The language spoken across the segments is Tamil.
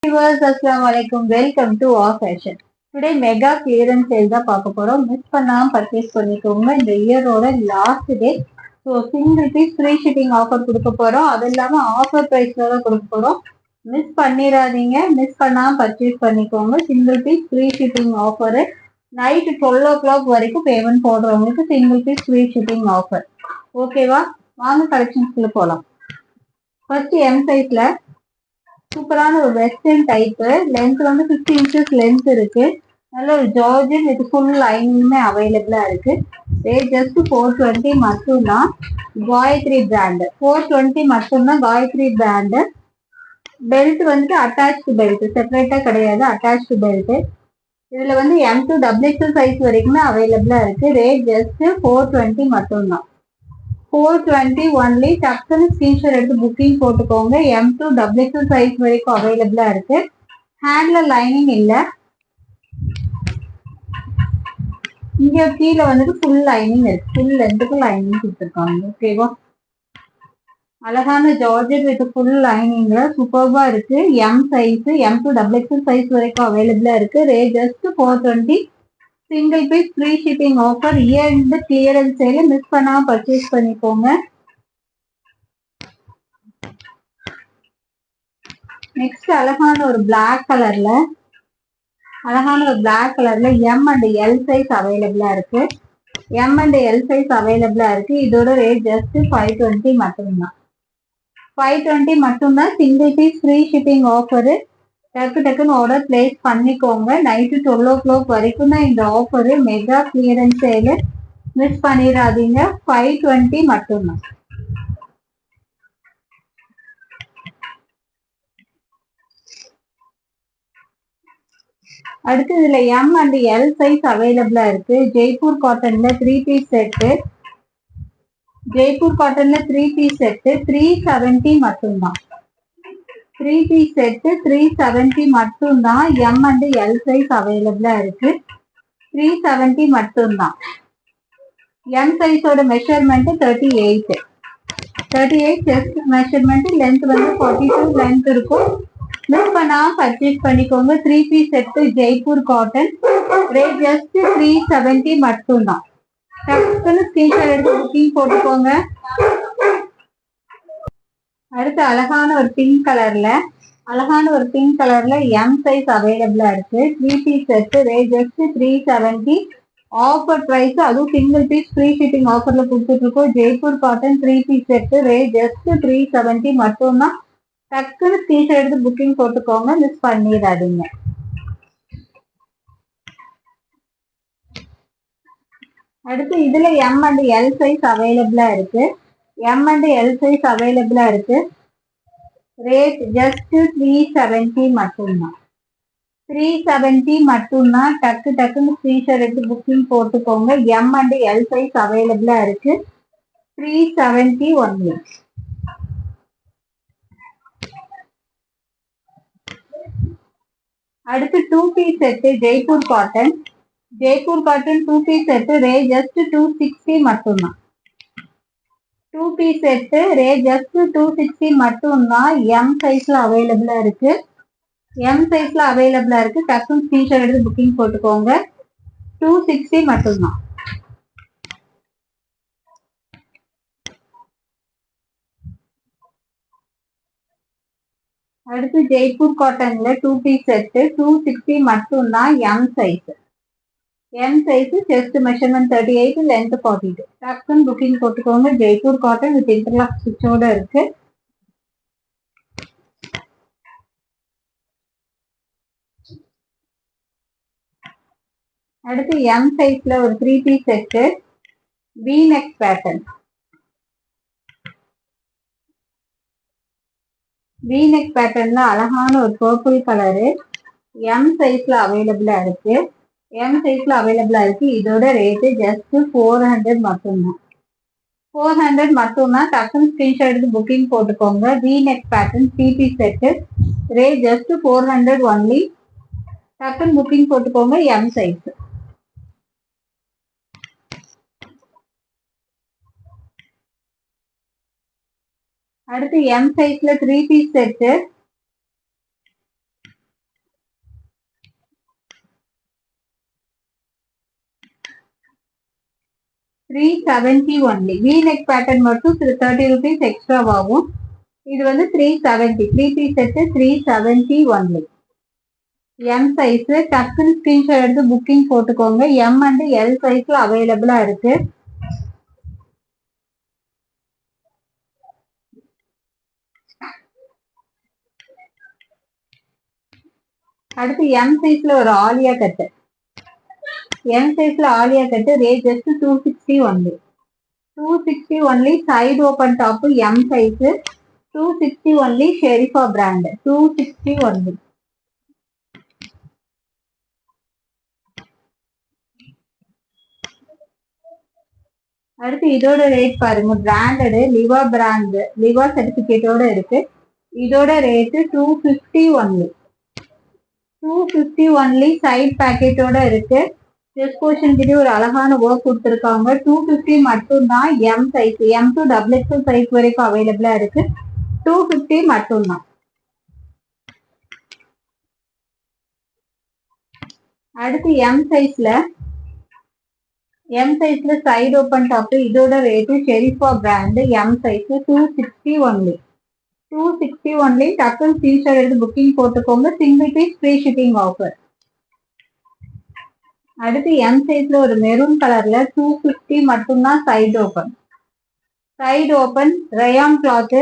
Viewers, Assalamualaikum. Welcome to Our Fashion. Today mega clearance sale தான் பார்க்க போறோம். மிஸ் பண்ணாம பர்ச்சேஸ் பண்ணிக்கோங்க. இந்த இயரோட last day. So single piece free shipping offer கொடுக்க போறோம். அது இல்லாம ஆஃபர் பிரைஸ்ல தான் கொடுக்க போறோம். மிஸ் பண்ணிடாதீங்க. மிஸ் பண்ணாம பர்ச்சேஸ் பண்ணிக்கோங்க. Single piece free shipping offer. Night 12 o'clock வரைக்கும் பேமெண்ட் போடுறவங்களுக்கு single piece free shipping offer. ஓகேவா? வாங்க கலெக்ஷன்ஸ்குள்ள போலாம். ஃபர்ஸ்ட் எம் சைஸ்ல சூப்பரான ஒரு வெஸ்டர்ன் டைப்பு. லென்த் வந்து 50 inches லென்த் இருக்கு. நல்ல ஒரு ஜார்ஜன் வித் ஃபுல் லைனிங்குமே அவைலபிளா இருக்கு. ரேட் ஜஸ்ட் 420 மட்டும்தான். காயத்ரி பிராண்ட் 420 மட்டும்தான். காயத்ரி பிராண்ட். பெல்ட் வந்து அட்டாச்டு பெல்ட், செப்பரேட்டா கிடையாது, அட்டாச்டு பெல்ட். இதுல வந்து M2 XXL சைஸ் வரைக்குமே அவைலபிளா இருக்கு. ரேட் ஜஸ்ட் 420 மட்டும்தான். 420 ஒன்லி. டக்குன்னு ஸ்கிரீன்ஷாட் எடுத்து புக்கிங் போட்டுக்கோங்க. M2 XXL சைஸ் வரைக்கும் அவைலபிளா இருக்கு. ஹேண்ட்ல லைனிங் இல்ல. இங்க கீழே வந்துட்டு ஃபுல் லைனிங் இருக்கு. ஃபுல் லென்த்துக்கு லைனிங் கொடுத்துருக்காங்க. ஓகேவா? அழகான ஜார்ஜெட் வித் ஃபுல் லைனிங்ல சூப்பர்வா இருக்கு. M size, M2 XXL size வரைக்கும் அவைலபிளா இருக்கு. Rate just 420. Single piece free shipping offer. Year clearance சேல மிஸ் பண்ணாம பர்ச்சேஸ் பண்ணிக்கோங்க. நெக்ஸ்ட் அழகான ஒரு பிளாக் கலர்ல M அண்ட் எல் சைஸ் அவைலபிளா இருக்கு. M அண்ட் எல் சைஸ் அவைலபிளா இருக்கு. இதோட ரேட் ஜஸ்ட் 520 மட்டும்தான். 520 மட்டும்தான். Single piece free shipping offer. டக்குன்னு ஆர்டர் பிளேஸ் பண்ணிக்கோங்க. நைட்டு 12 o'clock வரைக்கும் தான் இந்த offer. Mega clearance sale. Miss பண்ணிடாதீங்க. 520 மட்டும்தான். அடுத்து இதுல M அண்ட் எல் சைஸ் அவைலபிளா இருக்கு. Jaipur காட்டன்ல 3 piece set. 370 மட்டும்தான். 3 பீஸ் செட்டு 370 மட்டும்தான். M அண்ட் எல் சைஸ் அவைலபிளா இருக்கு. 370 மட்டும்தான். எம் சைஸோட மெஷர்மெண்ட் 38 செஸ்ட் மெஷர்மெண்ட். லென்த் வந்து 42 லென்த் இருக்கும். மிஸ் பண்ணாம பர்ச்சேஸ் பண்ணிக்கோங்க. 3 piece set Jaipur cotton. Rate just 370 மட்டும்தான். டக்குன்னு ஸ்கிரீன்ஷாட் எடுத்து புக்கிங் போட்டுக்கோங்க. அடுத்து அழகான ஒரு பிங்க் கலர்ல எம் சைஸ் அவைலபிளா இருக்கு. 3 piece set. Rate just 370. Offer price, அதுவும் சிங்கிள் பீஸ் ஃப்ரீ ஷிப்பிங் ஆஃபர்ல கொடுத்துட்டு இருக்கோம். Jaipur cotton 3 piece set. Rate just 370 மட்டும்தான். டக்குன்னு ஸ்கிரீன்ஷாட் எடுத்து புக்கிங் போட்டுக்கோங்க. மிஸ் பண்ணிடாதீங்க. அடுத்து இதுல M அண்ட் எல் சைஸ் அவைலபிளா இருக்கு. ரேட் ஜஸ்ட் 370 மட்டும்தான். 370 மட்டும்தான். டக்குன்னு ஸ்கிரீன்ஷாட் எடுத்து புக்கிங் போட்டுக்கோங்க. M அண்ட் எல் சைஸ் அவைலபிளா இருக்கு. 370 ஒன்லி. அடுத்து 2 piece set Jaipur cotton 2 piece set. Rate just 260 மட்டும்தான். 2 பீஸ் செட்டு. ரேட் ஜஸ்ட் 260 மட்டும்தான். M சைஸ்ல அவைலபிளா இருக்கு. டக்குன்னு ஸ்கிரீன்ஷாட் எடுத்து புக்கிங் போட்டுக்கோங்க. 260 மட்டும்தான். அடுத்து ஜெய்ப்பூர் காட்டன்ல 2 பீஸ் செட்டு 260 மட்டும்தான். M size chest measurement 38, length 42. டக்குன்னு புக்கிங் போட்டுக்கோங்க. ஜெய்ப்பூர் காட்டன் வித் இன்டர்லாக் ஸ்டிச்சோட இருக்கு. அடுத்து M சைஸ்ல ஒரு 3 பீஸ் செட்டு V-neck பேட்டர்ன்ல அழகான ஒரு பர்பிள் கலரு. M சைஸ்ல அவைலபிளா இருக்கு. இதோட ரேட்டு ஜஸ்ட் 400 மட்டும்தான். 400 மட்டும்தான். டக்குன்னு ஸ்கிரீன்ஷாட் எடுத்து புக்கிங் போட்டுக்கோங்க. V-neck pattern 3 piece set. Rate just 400 only. டக்குன்னு புக்கிங் போட்டுக்கோங்க. M size. அடுத்து M சைஸ்ல 3 piece set 370 only. V neck pattern மட்டும் 30 rupees எக்ஸ்ட்ரா ஆகும். இது வந்து 370. 3 piece set 370 only. M size டக்குன்னு ஸ்கிரீன்ஷாட் எடுத்து புக்கிங் போட்டுக்கோங்க. எம் அண்ட் எல் சைஸ்ல அவைலபிளா இருக்கு. அடுத்து எம் சைஸ்ல ஒரு ஆலியா கட்டு. எம் சைஸ்ல Alia cut rate just 260 only. 260 only. Side open top M size 260 only. Sherifa brand 260 only. அடுத்து இதோட ரேட் பாருங்க. பிராண்டடு லிவா பிராண்ட், லிவா சர்டிபிகேட்டோட இருக்கு. இதோட ரேட்டு 250 ஒன்லி. 250 ஒன்லி. சைட் பேக்கெட்டோட இருக்கு. செஸ்ட் போர்ஷன் கிட்ட ஒரு அழகான ஒர்க் கொடுத்துருக்காங்க. 250 மட்டும்தான். M size, M to double XL size வரைக்கும் அவைலபிளா இருக்கு. 250 மட்டும்தான். அடுத்து எம் சைஸ்ல சைடு ஓபன் டாப். இதோட rate Sherifa brand M size 260 only. 260 only. டக்குன்னு ஸ்கிரீன்ஷாட் எடுத்து புக்கிங் போட்டுக்கோங்க. Single piece free shipping offer. அடுத்து எம் சைஸ்ல ஒரு மெரூன் கலர்ல 250 மட்டும்தான். Side open. Side open rayon cloth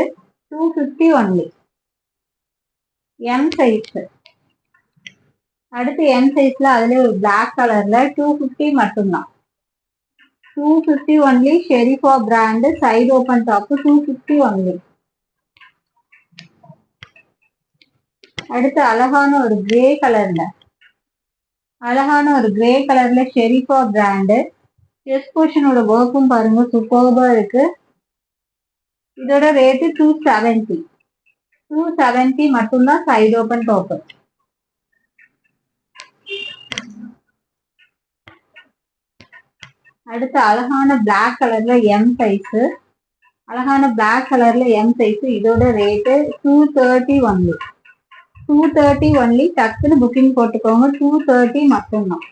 250 only. M size. அடுத்து எம் சைஸ்ல அதுல ஒரு பிளாக் கலர்ல 250 மட்டும்தான். 250 only. Sherifa brand side open top 250 only. அடுத்து அழகான ஒரு கிரே கலர்ல ஷெரிஃபா பிராண்ட். செஸ்ட் போர்ஷனோட ஒர்க்கும் பாருங்க சூப்பர்பா இருக்கு. இதோட ரேட்டு 270 மட்டும்தான். Side open top. அடுத்து அழகான பிளாக் கலர்ல எம் சைஸ். இதோட ரேட்டு 230 ஒன்லி. 230 ஒன்லி. டக்குன்னு புக்கிங் போட்டுக்கோங்க. 230 மட்டும்தான்.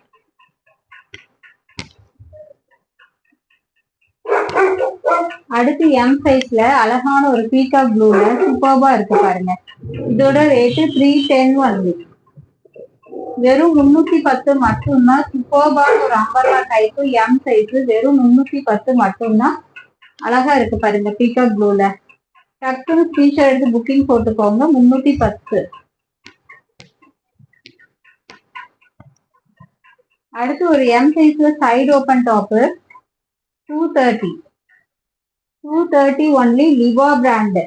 அடுத்து எம் சைஸ்ல அழகான ஒரு பீகாக் ப்ளூல சூப்பர்பா இருக்கு பாருங்க. இதோட ரேட்டு 310 ஒன்லி. வெறும் 310 மட்டும்தான். சூப்பர்பான ஒரு அம்பர்லா டைப் எம் சைஸ் வெறும் 310 மட்டும்தான். அழகா இருக்கு பாருங்க பீகாக் ப்ளூல. டக்குன்னு ஸ்கிரீன்ஷாட் எடுத்து புக்கிங் போட்டுக்கோங்க. 310. அடுத்து ஒரு எம் சைஸ்ல side open top 230 only. Liva brand.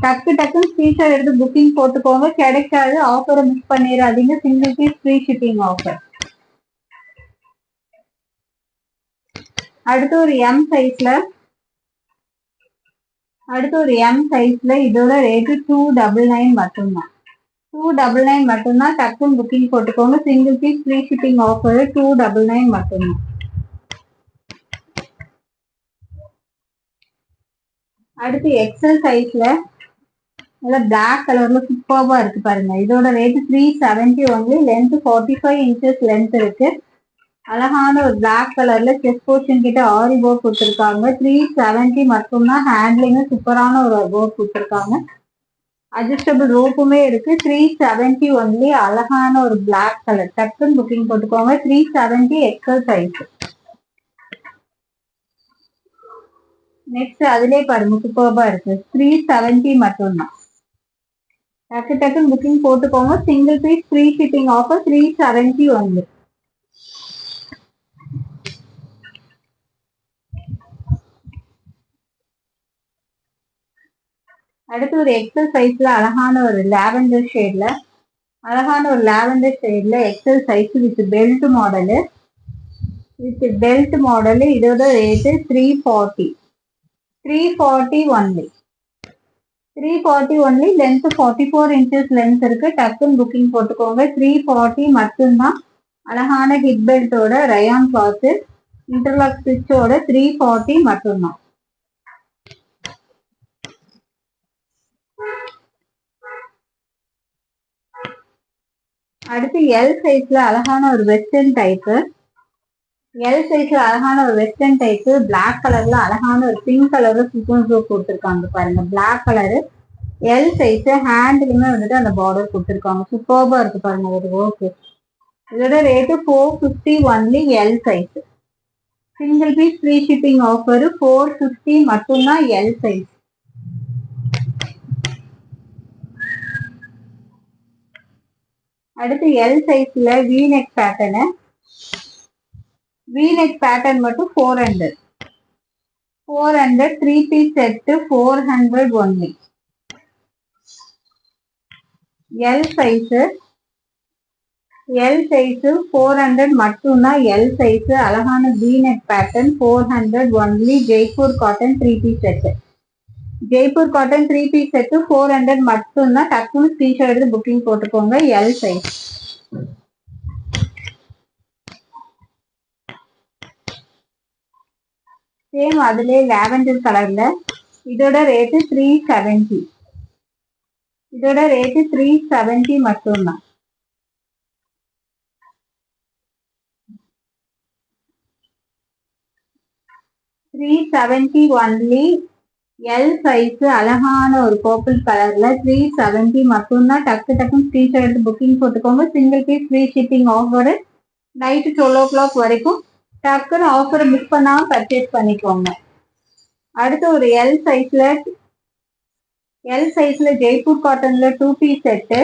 டக்குன்னு ஸ்கிரீன்ஷாட் எடுத்து புக்கிங் போட்டுக்கோங்க. கிடைக்காது. ஆஃபரை மிஸ் பண்ணிடாதீங்க. Single piece free shipping offer. அடுத்து ஒரு எம் சைஸ்ல இதோட ரேட்டு 299 மட்டும்தான். 299 மட்டும்தான். டக்குன்னு புக்கிங் போட்டுக்கோங்க. Single piece free shipping offer 299 மட்டும்தான். அடுத்து எக்ஸல் சைஸ்ல நல்லா பிளாக் கலர்ல சூப்பர்பா இருக்கு பாருங்க. இதோட rate 370 only. Length 45 inches length இருக்கு. அழகான ஒரு பிளாக் கலர்ல செஸ்ட் போர்ஷன் கிட்ட ஆரி ஒர்க் கொடுத்துருக்காங்க. 370 மட்டும்தான். ஹேண்ட்லிங் சூப்பரான ஒரு ஒர்க் கொடுத்துருக்காங்க. அட்ஜஸ்டபிள் ரோப்புமே இருக்கு. 370 ஒன்லி. அழகான ஒரு பிளாக் கலர். டக்குன்னு புக்கிங் போட்டுக்கோங்க. 370 எக்ஸல் சைஸ். நெக்ஸ்ட் அதுலயே பாருங்க சூப்பர்பா இருக்கு. 370 மட்டும்தான். டக்குன்னு புக்கிங் போட்டுக்கோங்க. Single piece free shipping offer 370 only. அடுத்து ஒரு எக்ஸல் சைஸ்ல அழகான ஒரு லாவெண்டர் ஷேட்ல XL size with belt model. இதோட rate 340 only. 340 only. Length 44 inches length இருக்கு. டக்குன்னு புக்கிங் போட்டுக்கோங்க. 340 மட்டும்தான். அழகான ஹிப் பெல்ட்டோட ரயான் கிளாத் இன்டர்லாக் ஸ்டிச்சோட 340 மட்டும்தான். அடுத்து எல் சைஸ்ல அழகான ஒரு வெஸ்டர்ன் டைப் எல் சைஸ்ல அழகான ஒரு வெஸ்டர்ன் டைப் பிளாக் கலர்ல அழகான ஒரு பிங்க் கலர்ல சீக்வன்ஸ் ஒர்க் கொடுத்துருக்காங்க பாருங்க. பிளாக் கலரு எல் சைஸ் ஹேண்ட்லுமே வந்துட்டு அந்த பார்டர் கொடுத்துருக்காங்க. சூப்பர்பா இருக்கு பாருங்க ஒரு ஒர்க். இதோட rate 450 only L size. Single piece free shipping offer 450 மட்டும்தான் எல் சைஸ். அடுத்து எல் சைஸ்ல வீநெக் பேட்டர்னு. வீநெக் பேட்டர்ன் மட்டும் 400 3 piece set 400 only. L size 400 மட்டும்தான் எல் சைஸ். அழகான V neck pattern 400 only. Jaipur cotton 3 piece set. Jaipur cotton 3 piece set 400 மட்டும்தான். டக்குனு ஸ்கிரீன்ஷாட் எடுத்து புக்கிங் போட்டுக்கோங்க. L size. சேம் அதுலயே லாவெண்டர் கலர்ல. இதோட ரேட்டு 370. இதோட ரேட்டு 370 மட்டும்தான். $370 ஒன்லி. எல் சைஸ் அழகான ஒரு பர்பிள் கலர்ல 370 மட்டும்தான். டக்குன்னு ஸ்கிரீன்ஷாட் எடுத்து புக்கிங் போட்டுக்கோங்க. Single piece free shipping offer. Night 12 o'clock வரைக்கும். டக்குன்னு ஆஃபரை மிஸ் பண்ணாம பர்ச்சேஸ் பண்ணிக்கோங்க. அடுத்து ஒரு எல் சைஸ்ல ஜெய்ப்பூர் காட்டன்ல 2 பீஸ் செட்டு.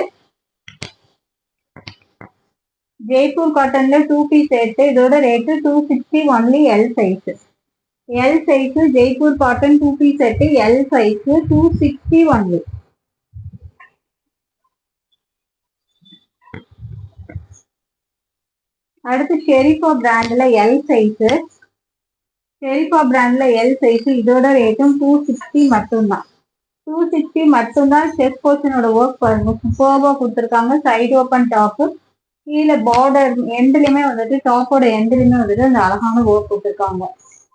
ஜெய்ப்பூர் காட்டன்ல 2 பீஸ் செட்டு. இதோட rate 260 only L size. L size Jaipur cotton 2 piece set. L size 260 only. அடுத்து ஷெரிஃபா பிராண்ட்ல எல் சைஸ். ஷெரிஃபா பிராண்ட்ல எல் சைஸ். இதோட ரேட்டும் 260 மட்டும்தான். 260 மட்டும்தான். செஸ்ட் போர்ஷனோட ஒர்க் பாருங்க சூப்பர்பா கொடுத்துருக்காங்க. Side open top. கீழே பார்டர் எண்ட்லயுமே வந்துட்டு டாப்போட எண்ட்லயுமே வந்துட்டு அந்த அழகான ஒர்க் கொடுத்துருக்காங்க.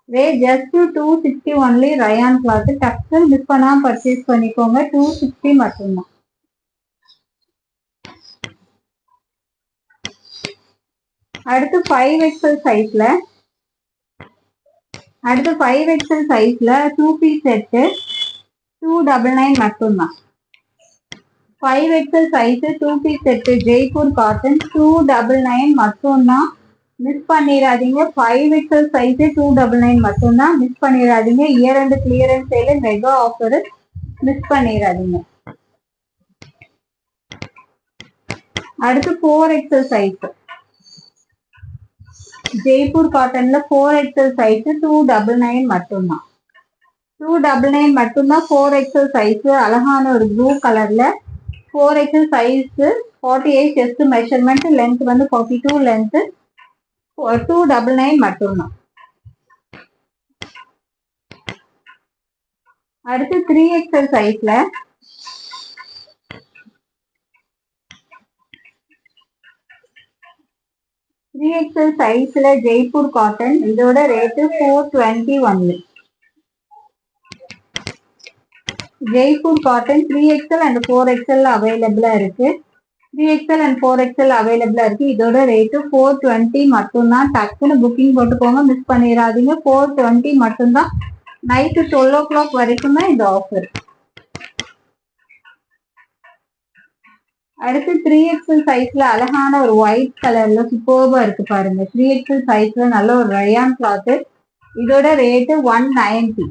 Rate just 260 only. Rayon cloth. டக்குன்னு மிஸ் பண்ணாம பர்ச்சேஸ் பண்ணிக்கோங்க. 260 மட்டும்தான். அடுத்து 5XL சைஸ்ல 2 பீஸ் செட்டு 299 மட்டும்தான். 5XL size 2 piece set Jaipur cotton 299 மட்டும்தான். மிஸ் பண்ணிடாதீங்க. 5XL சைஸ் 299 மட்டும்தான். மிஸ் பண்ணிடாதீங்க. Year and clearance sale mega offer. Miss பண்ணிடாதீங்க. அடுத்து 4XL size Jaipur காட்டன்ல 4XL size 299 மட்டும்தான். 299 மட்டும்தான். 4XL சைஸ் அழகான ஒரு ப்ளூ கலர்ல 4XL size 48 chest measurement. Length வந்து 42 லென்த். 299 மட்டும்தான். அடுத்து 3XL சைஸ்ல 3XL சைஸ்ல ஜெய்ப்பூர் காட்டன். இதோட rate 420 only. Jaipur cotton 3XL and 4XL அவைலபிளா இருக்கு. 3XL அண்ட் 4XL அவைலபிளா இருக்கு. இதோட ரேட்டு 420 மட்டும்தான். டக்குன்னு புக்கிங் போட்டுக்கோங்க. மிஸ் பண்ணிடாதீங்க. 420 மட்டும்தான். நைட்டு 12 o'clock வரைக்கும் தான் இந்த ஆஃபர். அடுத்து 3XL சைஸ்ல அழகான ஒரு ஒயிட் கலர்ல சூப்பர்பா இருக்கு பாருங்க. 3XL சைஸ்ல நல்ல ஒரு ரயான் கிளாத். இதோட ரேட்டு 190.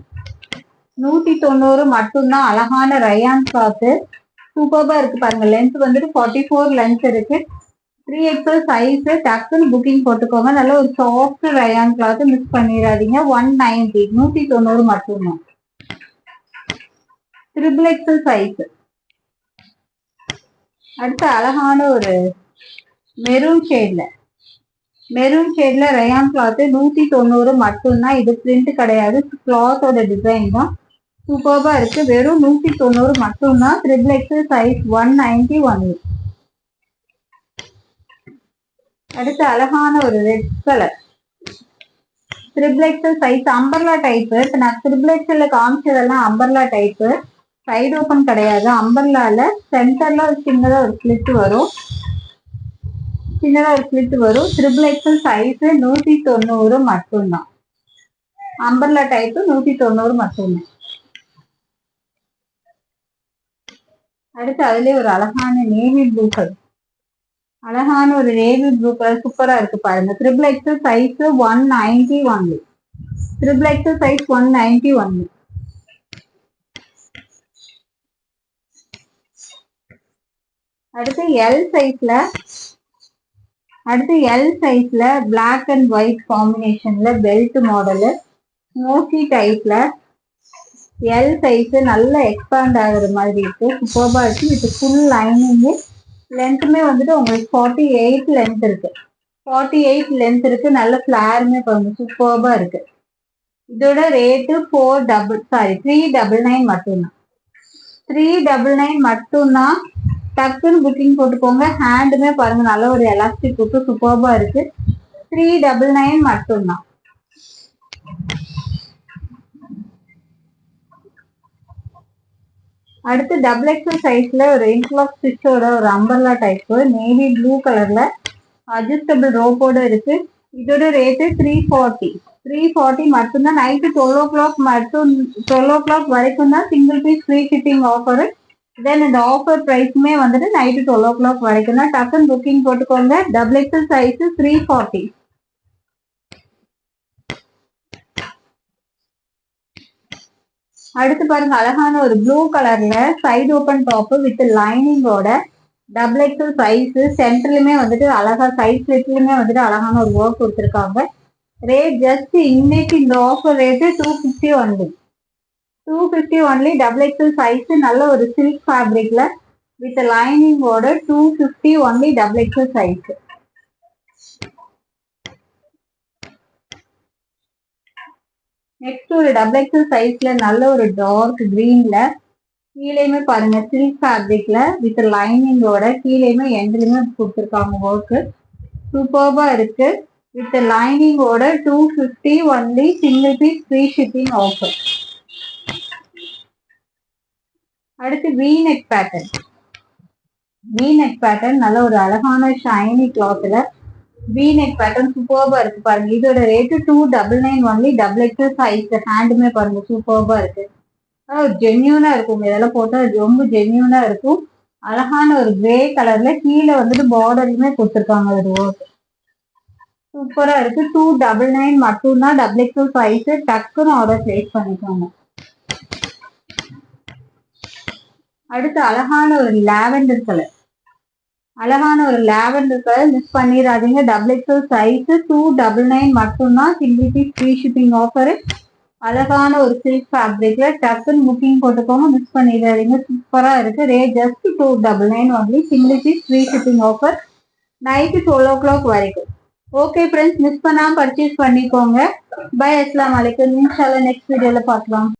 190 மட்டும்தான். அழகான ரயான் கிளாத் சூப்பர்பா இருக்கு பாருங்க. லென்த் வந்துட்டு 44 லென்த் இருக்கு. 3XL size. டக்குன்னு புக்கிங் போட்டுக்கோங்க. நல்ல ஒரு சாஃப்ட் ரயான் கிளாத். மிஸ் பண்ணிடாதீங்க. 190 190 மட்டும்தான். XXL size. அடுத்து அழகான ஒரு மெரூன் ஷேட்ல ரயான் கிளாத் 190 மட்டும்தான். இது பிரிண்ட் கிடையாது. கிளாத்தோட டிசைன் தான். சூப்பர்பா இருக்கு. வெறும் 190 மட்டும்தான். XXL size 190 only. அடுத்து அழகான ஒரு red colour XXL size umbrella type. இப்ப நான் XXL காமிச்சதெல்லாம் அம்பர்லா டைப். சைடு ஓப்பன் கிடையாது. அம்பர்லால சென்டர்ல சின்னதா ஒரு ஸ்லிட் வரும். சின்னதா ஒரு ஸ்லிட் வரும். ட்ரிபிள் எக்ஸல் சைஸ் 190 மட்டும்தான். அம்பர்லா டைப் 190 மட்டும்தான். அடுத்து அதுலயே ஒரு அழகான நேவி ப்ளூ கலர், அழகான ஒரு நேவி ப்ளூ கலர் சூப்பரா இருக்கு பாருங்க. Triple XL size 190 only. Triple XL size 190 only. அடுத்து எல் சைஸ்ல பிளாக் அண்ட் ஒயிட் காம்பினேஷன்ல பெல்ட் மாடலு ஸ்மோக்கி டைப்ல எல் சைஸ் நல்லா எக்ஸ்பாண்ட் ஆகுற மாதிரி இருக்கு. சூப்பர்பா இருக்கு. இது ஃபுல் லைனிங்கு. லென்த்துமே வந்துட்டு உங்களுக்கு 48 லென்த் இருக்கு. 48 லென்த் இருக்கு. நல்ல ஃபிளாருமே பாருங்க சூப்பர்பா இருக்கு. இதோட ரேட்டு 399 மட்டும்தான். 399 மட்டும்தான். டக்குன்னு புக்கிங் போட்டுக்கோங்க. ஹேண்டுமே பாருங்க நல்ல ஒரு எலாஸ்டிக் போட்டு சூப்பர்பா இருக்கு. 399 மட்டும்தான். அடுத்து டபுள் எக்ஸல் சைஸ்ல ஒரு இன்டர்லாக் ஸ்டிச்சோட ஒரு அம்பர்லா டைப் நேவி ப்ளூ கலர்ல அட்ஜஸ்டபிள் ரோப்போட இருக்கு. இதோட ரேட்டு 340 மட்டும்தான். நைட்டு 12 o'clock மட்டும் 12 o'clock வரைக்கும் தான் single piece free shipping offer. Then இந்த ஆஃபர் பிரைஸ்மே வந்துட்டு நைட்டு 12 o'clock வரைக்கும் தான். டக்குன்னு புக்கிங் போட்டுக்கோங்க. Double XL size 340. அடுத்து பாருங்க அழகான ஒரு ப்ளூ கலர்ல சைடு ஓப்பன் டாப் வித் லைனிங்கோட டபுள் எக்ஸல் சைஸ். சென்டர்லயுமே வந்துட்டு அழகா சைட் ஸ்லிட்லயுமே வந்துட்டு அழகான ஒரு ஒர்க் கொடுத்துருக்காங்க. ரேட் ஜஸ்ட் இன்னைக்கு இந்த offer rate 250 only. 250 only. Double XL size நல்ல ஒரு சில்க் ஃபேப்ரிக்ல வித் லைனிங்கோட 250 only double XL size. Next ஒரு டபுள் எக்ஸல் சைஸ்ல நல்ல ஒரு டார்க் கிரீன்ல கீழேயுமே பாருங்க சில்க் ஃபேப்ரிக்ல வித் லைனிங்கோட கீழேயுமே எண்ட்லயுமே கொடுத்துருக்காங்க ஒர்க். சூப்பர்பா இருக்கு. வித் லைனிங்கோட 250 only. Single piece free shipping offer. அடுத்து V-neck பேட்டர்ன் நல்ல ஒரு அழகான ஷைனி கிளாத்ல V-neck பேட்டர்ன் சூப்பர்பா இருக்கு பாருங்க. இதோட rate 299 only. Double XL size. ஹேண்டுமே பாருங்க சூப்பர்பா இருக்கு. ஜென்யூனா இருக்கும். இதெல்லாம் போட்டா ரொம்ப ஜென்யூனா இருக்கும். அழகான ஒரு கிரே கலர்ல கீழே வந்துட்டு பார்டர்லுமே கொடுத்துருக்காங்க ஒரு ஒர்க். சூப்பரா இருக்கு. 299 மட்டும்தான். Double XL size. டக்குன்னு ஆர்டர் பிளேஸ் பண்ணிக்கோங்க. அடுத்து அழகான ஒரு லாவெண்டர் கலர் மிஸ் பண்ணிடாதீங்க. டபுள் எக்ஸல் சைஸ் 299 மட்டும்தான். Single piece free shipping offer. அழகான ஒரு சில்க் ஃபேப்ரிக்ல டக்குன்னு புக்கிங் போட்டுக்கோங்க. மிஸ் பண்ணிடாதீங்க. சூப்பரா இருக்கு. Rate just 299 only. Single piece free shipping offer night 12 o'clock வரைக்கும். ஓகே ஃப்ரெண்ட்ஸ், மிஸ் பண்ணாம பர்ச்சேஸ் பண்ணிக்கோங்க. பை. அஸ்ஸலாமு அலைக்கும். இன்ஷால்லா நெக்ஸ்ட் வீடியோல பார்க்கலாம்.